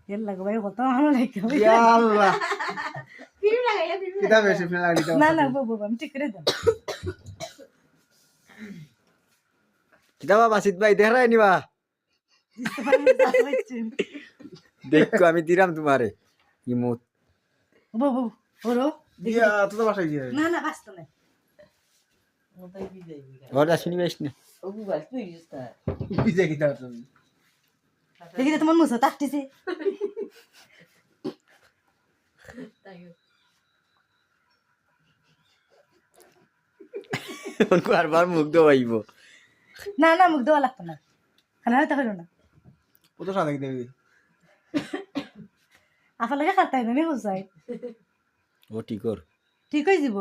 এর লাগবে কত ভালো লাগে ইয়া আল্লাহ ক্রিম লাগাইলে কিটা বেশি ফেলা দিতে না না বাবু আমি ঠিক করে দাও কিটা বাবা সিট ভাই দেখাই নিবা দেখো আমি দিলাম তোমারে ইমোট বাবু ওরো ইয়া তো বাসায় গিয়ে না না বাস্তা না ওটাই বিদায় ওটা শুনি বেশ না ও গুগল তুই ইউজটা বিজে কিটা তুমি দেখি তোমার মুসা তাকতেছে তাই উनको हर बार मुख दवाइबो না না মুখ দেওয়া লাগতো না খানা হইতে হইল না কত সাদা কি দেবি আফা লাগে খাতাই না নি বুঝাই ও ঠিক কর ঠিক হয়ে যাব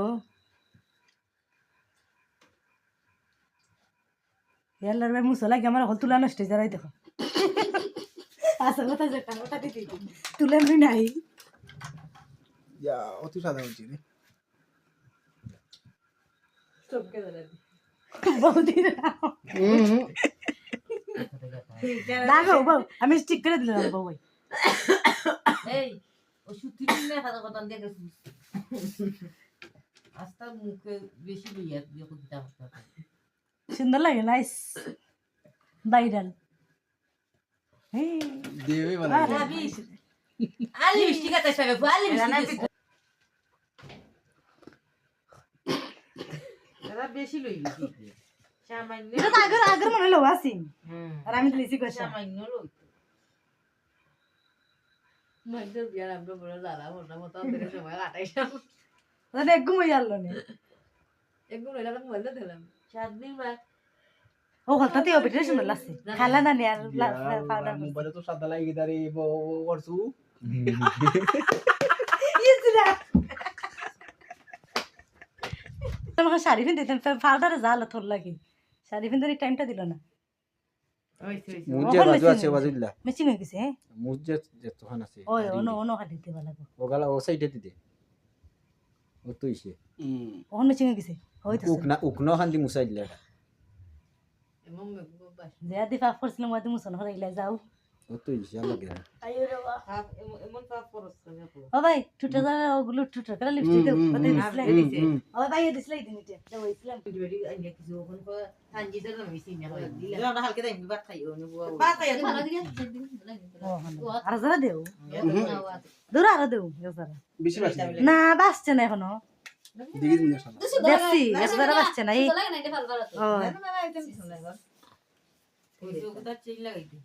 ইয়াল্লার ভাই মুসা লাগে আমার হল তুলা নষ্ট হয়ে যারাই দেখো আসল কথা যেটা ওটা দিতে তুলে আমি নাই ইয়া অত সাদা হচ্ছে রে সবকে ধরে বৌদি লাগো বউ আমি ঠিক করে দিলাম বউ ভাই এই ও সুতি না কথা কথা দিয়ে গেছিস আস্তা মুখে বেশি লইয়া দিয়ে কথা কথা সুন্দর লাগে নাইস ভাইরাল দেবে বলে আলি মিষ্টি কথা সবে আলি মিষ্টি এরা বেশি লই গেছি সামান্য এটা তো আগের আগের মনে হলো আসিন আর আমি লিসি করছি সামান্য লই মধ্যে বিয়ার আমরা বড় দাদা বড় মত ধরে সময় কাটাইলাম তাহলে এক ঘুমাই আলো নি একদম এলাকা মধ্যে দিলাম 7 দিন বাদ ও হঠাৎই অবিটে সুন্দর লাগছে খালা না নি আর পাউডার মোবাইলে তো সাদা লাগি দারে করছু ইসরা তোমাকে শাড়ি পিন দিতেন পাউডারে জাল তোর লাগে শাড়ি পিন ধরে টাইমটা দিল না হইছে হইছে মুজে বাজু আছে বাজুল্লা মেচিং হয়ে গেছে হ্যাঁ মুজে যে তোহান আছে ওই ono ono খালি দিতে লাগো ও গালা ও সাইডে দিতে ও তো ইসে ওন মেচিং হয়ে গেছে হইতাছে উকনো খান দি মুসাইলা এমন বাস যে আদি পাপ করছিলাম ওদি মুসন হরাইলা যাও ও তো ইসে লাগে আইও রে বাবা এমন পাপ করছ না ও ভাই টুটা যা ওগুলো টুটা করে লিপস্টিক দাও কত দিছলাই ও ভাই দিছলাই দিন এটা দাও ইসলাম ভিডিওটি আইয়া কিছু ওখান কো থানজি তো আমি সিন না দিলা না হালকে দাইনি বাত খাইও নি বাত খাইও ভালো দিকে আর যারা দেও দূর আর দেও যারা বেশি বাসি না বাসছে না এখনো দিকে দিন সাদা দেখছি একবার বাসছে না এই লাগে না এটা ভালো ভালো ও না না এটা কিছু নাই গো ওই তো কথা চিন লাগাইতে